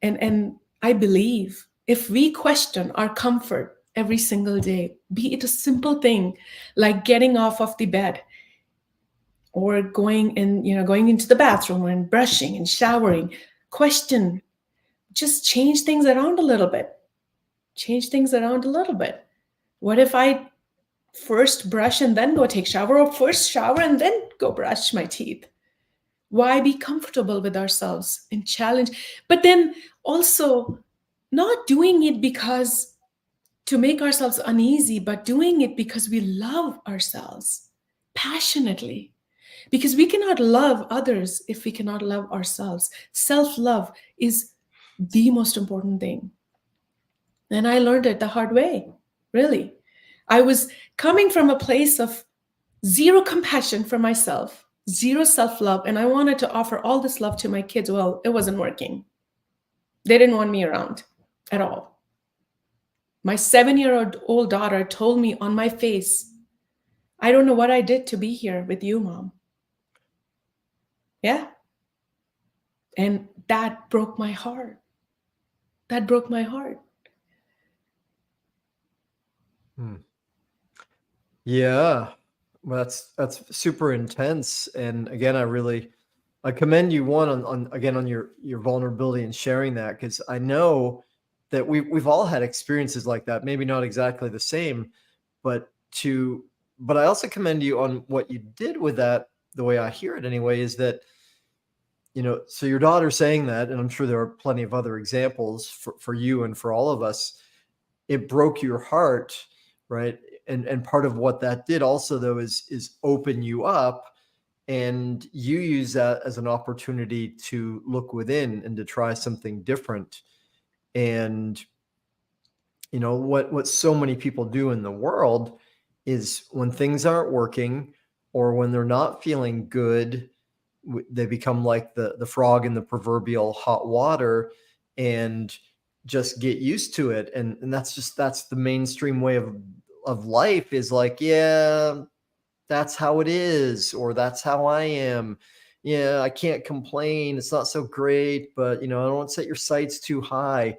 And I believe if we question our comfort every single day, be it a simple thing like getting off of the bed, or going into the bathroom and brushing and showering. Question, just change things around a little bit. Change things around a little bit. What if I first brush and then go take shower, or first shower and then go brush my teeth? Why be comfortable with ourselves and challenge? But then also not doing it because to make ourselves uneasy, but doing it because we love ourselves passionately. Because we cannot love others if we cannot love ourselves. Self love is the most important thing. And I learned it the hard way, really. I was coming from a place of zero compassion for myself, zero self love, and I wanted to offer all this love to my kids. Well, it wasn't working. They didn't want me around at all. My 7-year-old daughter told me on my face, I don't know what I did to be here with you, Mom. Yeah. And that broke my heart. That broke my heart. Yeah. Well, that's super intense. And again, I commend you one on again on your vulnerability and sharing that, because I know that we've all had experiences like that, maybe not exactly the same, but but I also commend you on what you did with that. The way I hear it anyway is that, so your daughter saying that, and I'm sure there are plenty of other examples for you and for all of us, it broke your heart, right? And part of what that did also though is open you up, and you use that as an opportunity to look within and to try something different. And what so many people do in the world is when things aren't working or when they're not feeling good, they become like the frog in the proverbial hot water and just get used to it. And that's the mainstream way of life, is like, yeah, that's how it is, or that's how I am. Yeah, I can't complain. It's not so great, but I don't want to set your sights too high.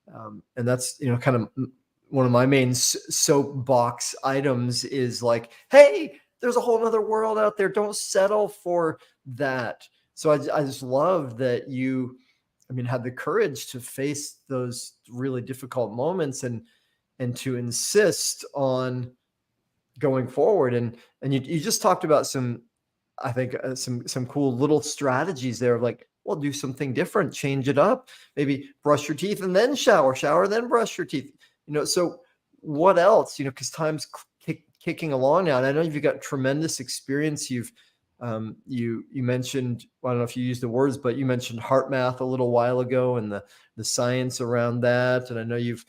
And that's kind of one of my main soapbox items is like, hey, there's a whole other world out there. Don't settle for that. So I just love that you, had the courage to face those really difficult moments and to insist on going forward. And you just talked about some, I think, some cool little strategies there of like, well, do something different, change it up, maybe brush your teeth and then shower, then brush your teeth. So what else? Because time's kicking along now, and I know you've got tremendous experience. You mentioned, I don't know if you used the words, but you mentioned heart math a little while ago and the science around that, and I know you've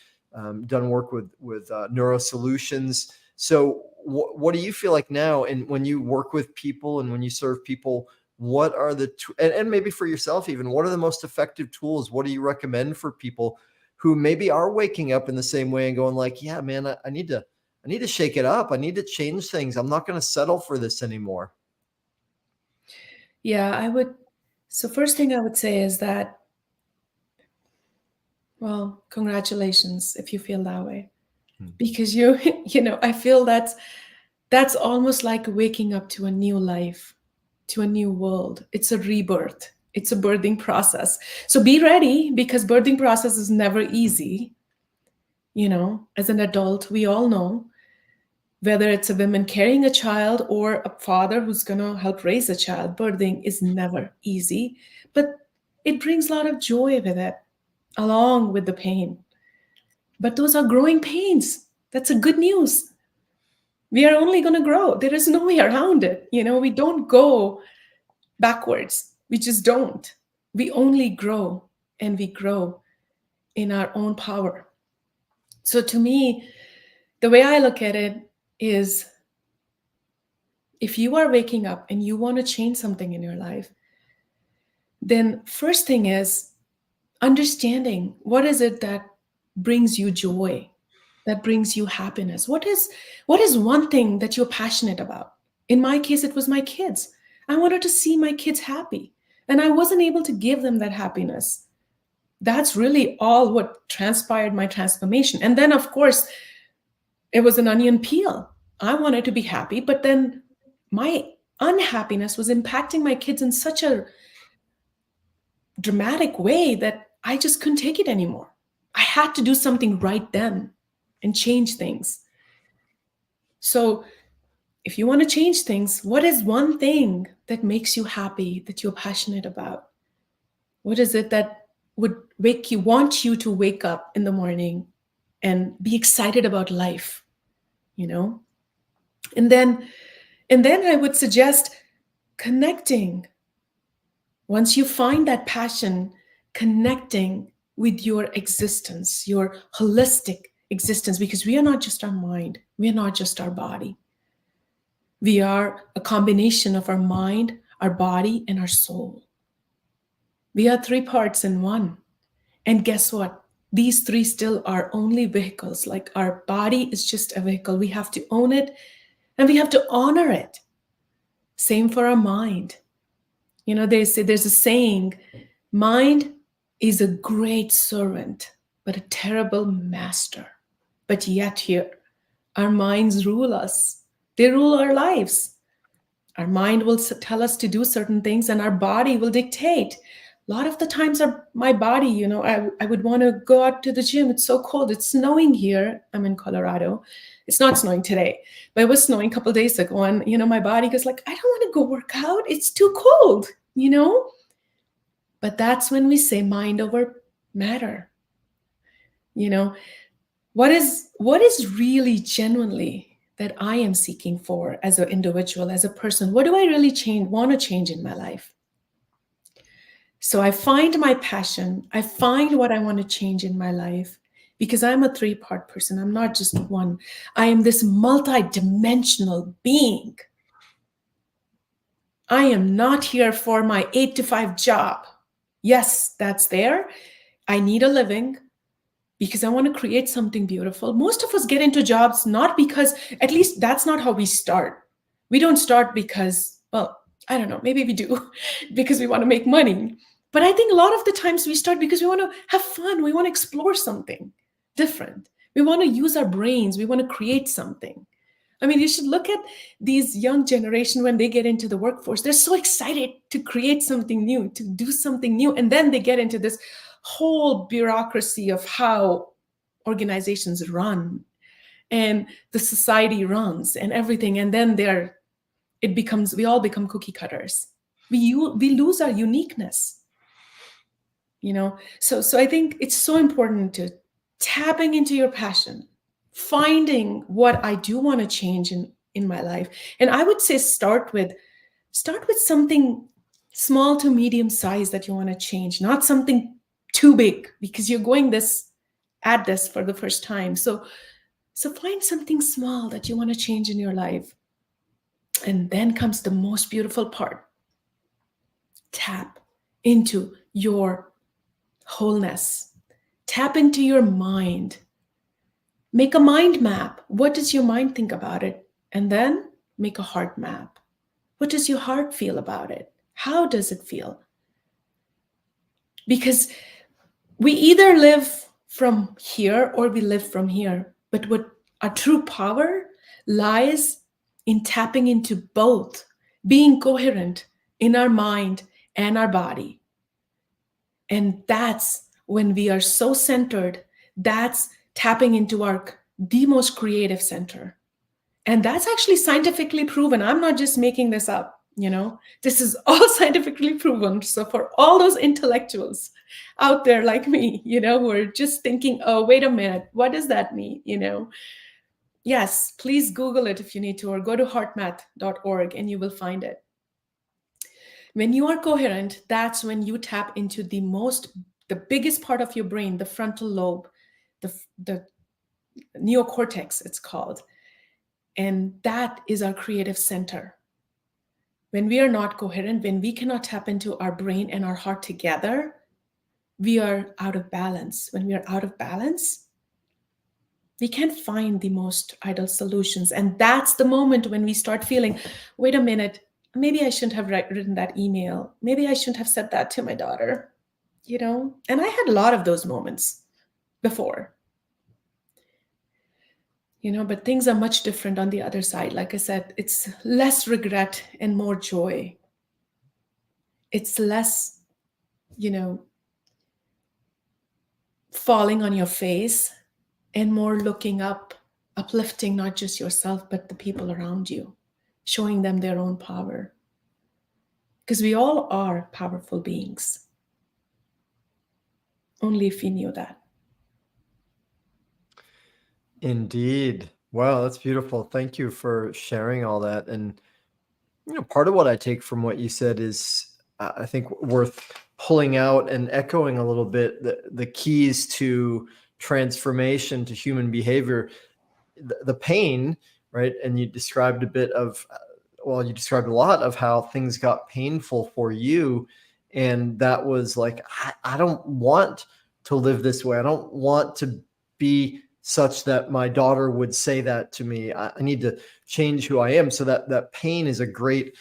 done work with neuro solutions. So what do you feel like now, and when you work with people and when you serve people, what are and maybe for yourself even, what are the most effective tools? What do you recommend for people who maybe are waking up in the same way and going like, yeah, man, I need to shake it up. I need to change things. I'm not going to settle for this anymore. Yeah, so first thing I would say is that, well, congratulations if you feel that way. Because I feel that's almost like waking up to a new life, to a new world. It's a rebirth. It's a birthing process. So be ready, because birthing process is never easy. As an adult, we all know, whether it's a woman carrying a child or a father who's going to help raise a child, birthing is never easy, but it brings a lot of joy with it, along with the pain. But those are growing pains. That's a good news. We are only going to grow. There is no way around it. We don't go backwards. We just don't. We only grow, and we grow in our own power. So to me, the way I look at it is, if you are waking up and you want to change something in your life, then first thing is understanding what is it that brings you joy, that brings you happiness. What is one thing that you're passionate about? In my case, it was my kids. I wanted to see my kids happy, and I wasn't able to give them that happiness. That's really all what transpired my transformation. And then, of course, it was an onion peel. I wanted to be happy, but then my unhappiness was impacting my kids in such a dramatic way that I just couldn't take it anymore. I had to do something right then and change things. So if you want to change things, what is one thing that makes you happy, that you're passionate about? What is it that would want you to wake up in the morning and be excited about life, you know? And then I would suggest connecting. Once you find that passion, connecting with your existence, your holistic existence, because we are not just our mind, we are not just our body. We are a combination of our mind, our body, and our soul. We are three parts in one. And guess what? These three still are only vehicles. Like our body is just a vehicle. We have to own it and we have to honor it. Same for our mind. You know, they say there's a saying, mind is a great servant, but a terrible master. But yet here, our minds rule us. They rule our lives. Our mind will tell us to do certain things and our body will dictate. A lot of the times my body, you know, I would want to go out to the gym. It's so cold. It's snowing here. I'm in Colorado. It's not snowing today, but it was snowing a couple of days ago. And, you know, my body goes like, I don't want to go work out. It's too cold, you know? But that's when we say mind over matter. You know, what is really genuinely that I am seeking for as an individual, as a person? What do I really want to change in my life? So I find my passion. I find what I want to change in my life because I'm a three-part person. I'm not just one. I am this multi-dimensional being. I am not here for my 8 to 5 job. Yes, that's there. I need a living because I want to create something beautiful. Most of us get into jobs not because, at least that's not how we start. We don't start because, well, I don't know, maybe we do because we want to make money. But I think a lot of the times we start because we want to have fun. We want to explore something different. We want to use our brains. We want to create something. I mean, you should look at these young generation when they get into the workforce. They're so excited to create something new, to do something new. And then they get into this whole bureaucracy of how organizations run and the society runs and everything. And then we all become cookie cutters. We lose our uniqueness, you know? So I think it's so important to tapping into your passion, finding what I do want to change in my life. And I would say start with something small to medium size that you want to change, not something too big because you're going at this for the first time. So find something small that you want to change in your life. And then comes the most beautiful part. Tap into your wholeness. Tap into your mind. Make a mind map. What does your mind think about it? And then make a heart map. What does your heart feel about it? How does it feel? Because we either live from here or we live from here. But what our true power lies in tapping into both, being coherent in our mind and our body. And that's when we are so centered, that's tapping into the most creative center. And that's actually scientifically proven. I'm not just making this up, you know, this is all scientifically proven. So for all those intellectuals out there like me, you know, who are just thinking, oh, wait a minute, what does that mean? You know, yes, please Google it if you need to, or go to heartmath.org and you will find it. When you are coherent, that's when you tap into the biggest part of your brain, the frontal lobe, the neocortex, it's called. And that is our creative center. When we are not coherent, when we cannot tap into our brain and our heart together, we are out of balance. When we are out of balance, we can't find the most ideal solutions. And that's the moment when we start feeling, wait a minute, maybe I shouldn't have written that email. Maybe I shouldn't have said that to my daughter, you know? And I had a lot of those moments before. But things are much different on the other side. Like I said, it's less regret and more joy. It's less, you know, falling on your face and more looking up, uplifting not just yourself, but the people around you, showing them their own power. Because we all are powerful beings. Only if we knew that. Indeed. Wow, that's beautiful. Thank you for sharing all that. And part of what I take from what you said is, I think, worth pulling out and echoing a little bit the keys to transformation to human behavior, the pain, right? And you described a bit of, well, you described a lot of how things got painful for you. And that was like, I don't want to live this way. I don't want to be such that my daughter would say that to me. I need to change who I am. So that pain is a great,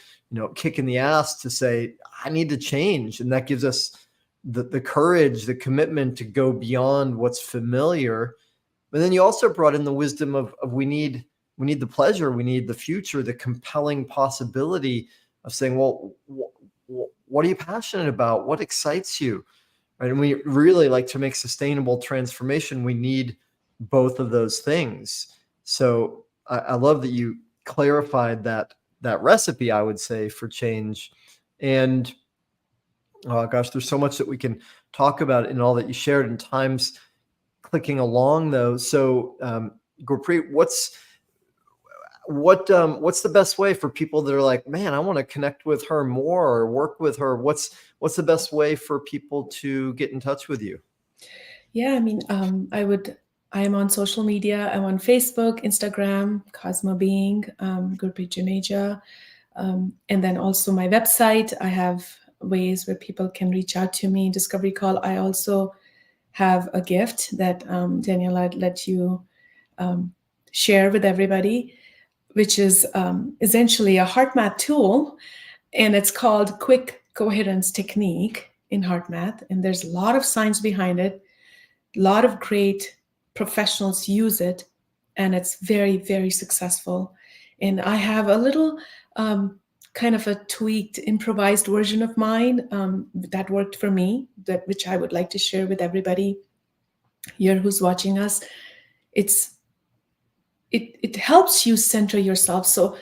kick in the ass to say, I need to change. And that gives us the courage, the commitment to go beyond what's familiar. But then you also brought in the wisdom of we need the pleasure, we need the future, the compelling possibility of saying, well, what are you passionate about? What excites you? Right? And we really, like, to make sustainable transformation, we need both of those things. So I love that you clarified that recipe, I would say, for change. And oh gosh, there's so much that we can talk about in all that you shared, and time's clicking along though. So Gurpreet, what's the best way for people that are like, man, I want to connect with her more or work with her? What's the best way for people to get in touch with you? Yeah, I mean, I am on social media. I'm on Facebook, Instagram, CosmoBeing, Gurpreet Juneja. And then also my website. I have ways where people can reach out to me, Discovery Call. I also have a gift that Daniel, I'd let you share with everybody, which is essentially a HeartMath tool, and it's called Quick Coherence Technique in HeartMath. And there's a lot of science behind it. A lot of great professionals use it, and it's very, very successful. And I have a little kind of a tweaked, improvised version of mine that worked for me, which I would like to share with everybody here who's watching us. It helps you center yourself. So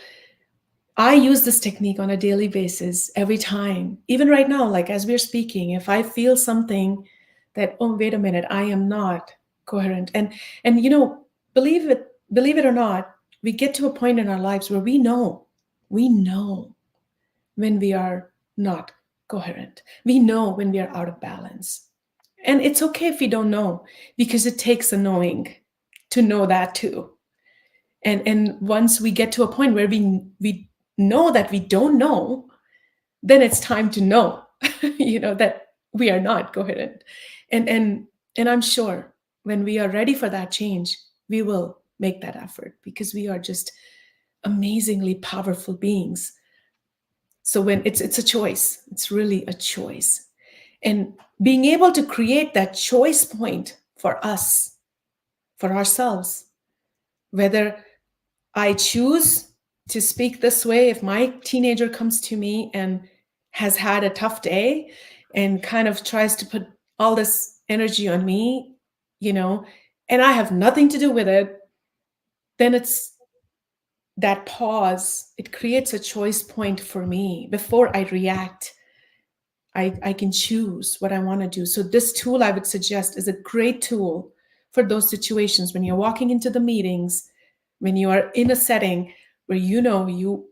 I use this technique on a daily basis every time. Even right now, like as we're speaking, if I feel something that, oh, wait a minute, I am not coherent. And believe it or not, we get to a point in our lives where we know when we are not coherent. We know when we are out of balance. And it's okay if we don't know, because it takes a knowing to know that too. And once we get to a point where we know that we don't know, then it's time to know, that we are not coherent. And I'm sure when we are ready for that change, we will make that effort, because we are just amazingly powerful beings. So when it's a choice, it's really a choice. And being able to create that choice point for us, for ourselves, whether I choose to speak this way, if my teenager comes to me and has had a tough day and kind of tries to put all this energy on me, and I have nothing to do with it, then it's that pause. It creates a choice point for me. Before I react, I can choose what I want to do. So this tool, I would suggest, is a great tool for those situations when you're walking into the meetings, when you are in a setting where you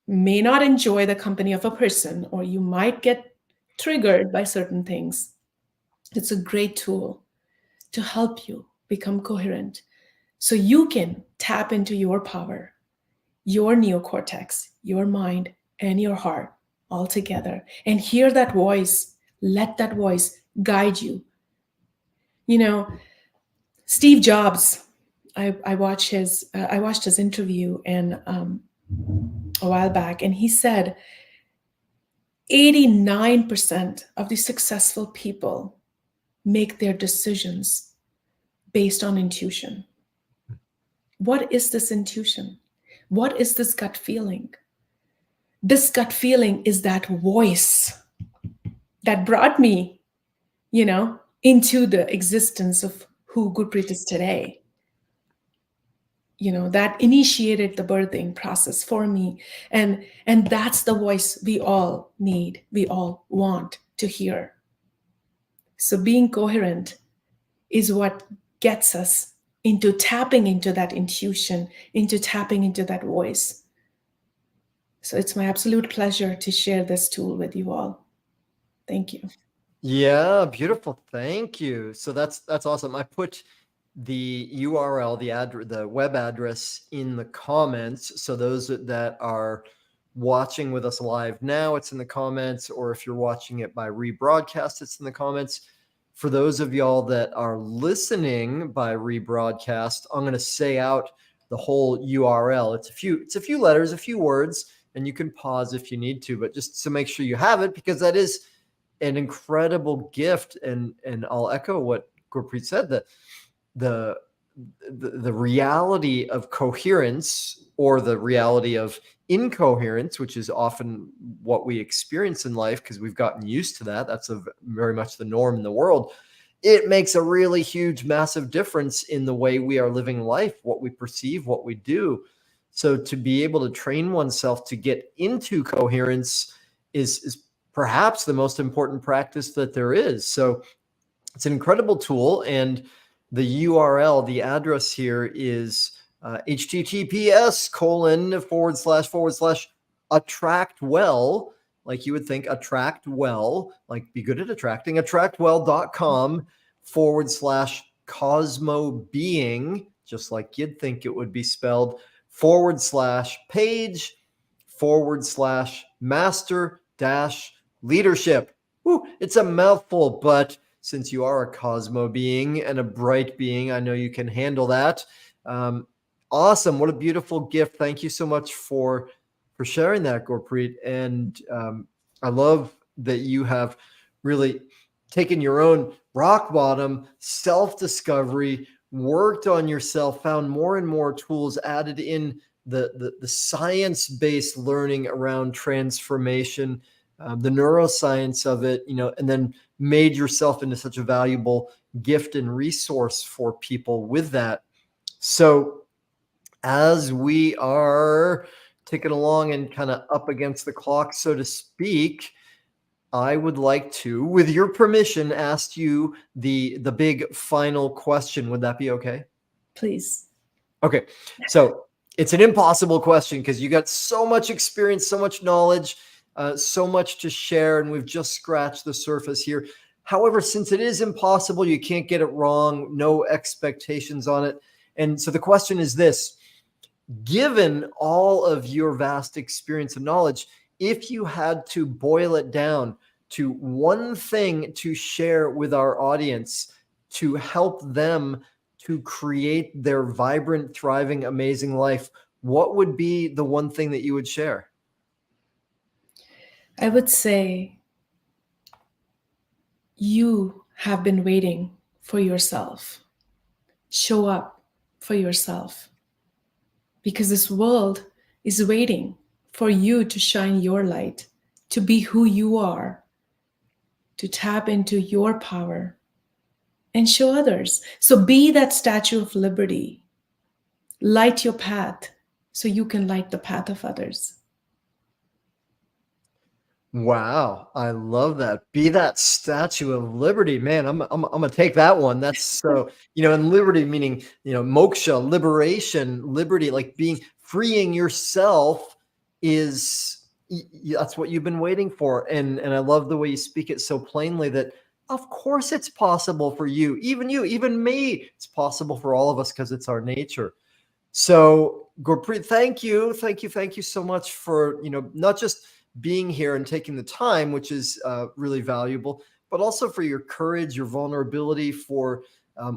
may not enjoy the company of a person, or you might get triggered by certain things. It's a great tool to help you become coherent so you can tap into your power, your neocortex, your mind, and your heart all together, and hear that voice. Let that voice guide you. Steve Jobs, I watched his interview and a while back, and he said 89% of the successful people make their decisions based on intuition. What is this intuition? What is this gut feeling? This gut feeling is that voice that brought me, into the existence of who Gurpreet is today. That initiated the birthing process for me. And that's the voice we all need, we all want to hear. So being coherent is what gets us into tapping into that intuition, into tapping into that voice. So it's my absolute pleasure to share this tool with you all. Thank you. Yeah, beautiful. Thank you. So that's awesome. I put the URL, the web address in the comments. So those that are watching with us live now, it's in the comments, or if you're watching it by rebroadcast, it's in the comments. For those of y'all that are listening by rebroadcast, I'm going to say out the whole URL. It's a few letters, a few words, and you can pause if you need to, but just to make sure you have it, because that is an incredible gift. And I'll echo what Gurpreet said, that the reality of coherence, or the reality of incoherence, which is often what we experience in life because we've gotten used to that. That's very much the norm in the world. It makes a really huge, massive difference in the way we are living life, what we perceive, what we do. So to be able to train oneself to get into coherence is perhaps the most important practice that there is. So it's an incredible tool. And the URL, the address here is https://attractwell, like you would think, attractwell, like be good at attracting, attractwell.com/CosmoBeing, just like you'd think it would be spelled, /page/master-leadership. Woo, it's a mouthful, but since you are a Cosmo being and a bright being, I know you can handle that. Awesome. What a beautiful gift. Thank you so much for sharing that, Gurpreet. And I love that you have really taken your own rock bottom self-discovery, worked on yourself, found more and more tools, added in the science-based learning around transformation, the neuroscience of it, and then made yourself into such a valuable gift and resource for people with that. So as we are ticking along and kind of up against the clock, so to speak, I would like to, with your permission, ask you the big final question. Would that be okay? Please. Okay. So it's an impossible question because you got so much experience, so much knowledge, so much to share, and we've just scratched the surface here. However, since it is impossible, you can't get it wrong, no expectations on it. And so the question is this: given all of your vast experience and knowledge, if you had to boil it down to one thing to share with our audience to help them to create their vibrant, thriving, amazing life, what would be the one thing that you would share? I would say you have been waiting for yourself. Show up for yourself, because this world is waiting for you to shine your light, to be who you are, to tap into your power and show others. So be that Statue of Liberty. Light your path so you can light the path of others. Wow, I love that. Be that Statue of Liberty, man. I'm gonna take that one. That's so, and liberty meaning, moksha, liberation, liberty, like freeing yourself is that's what you've been waiting for. And I love the way you speak it so plainly that of course it's possible for you, even me. It's possible for all of us because it's our nature. So Gurpreet, thank you so much for, not just being here and taking the time, which is really valuable, but also for your courage, your vulnerability, for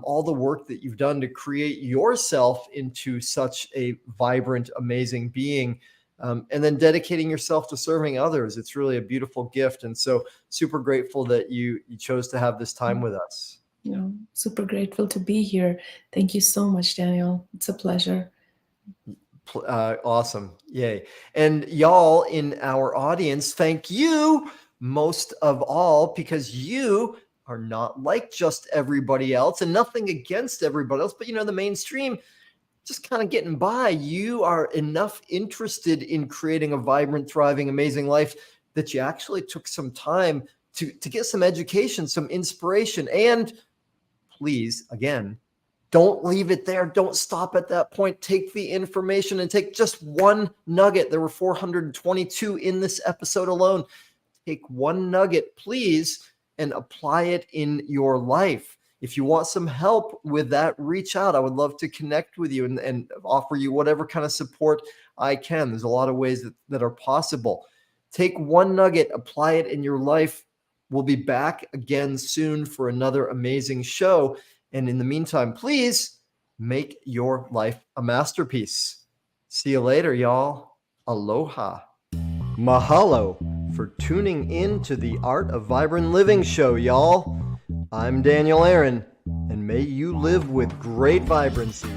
all the work that you've done to create yourself into such a vibrant, amazing being, and then dedicating yourself to serving others. It's really a beautiful gift. And so super grateful that you chose to have this time with us. super grateful to be here. Thank you so much, Daniel. It's a pleasure. Awesome. Yay. And y'all in our audience, thank you most of all, because you are not like just everybody else, and nothing against everybody else, but the mainstream just kind of getting by. You are enough interested in creating a vibrant, thriving, amazing life that you actually took some time to get some education, some inspiration. And please, again, don't leave it there. Don't stop at that point. Take the information and take just one nugget. There were 422 in this episode alone. Take one nugget, please, and apply it in your life. If you want some help with that, reach out. I would love to connect with you and offer you whatever kind of support I can. There's a lot of ways that are possible. Take one nugget, apply it in your life. We'll be back again soon for another amazing show. And in the meantime, please make your life a masterpiece. See you later, y'all. Aloha. Mahalo for tuning in to the Art of Vibrant Living show, y'all. I'm Daniel Aaron, and may you live with great vibrancy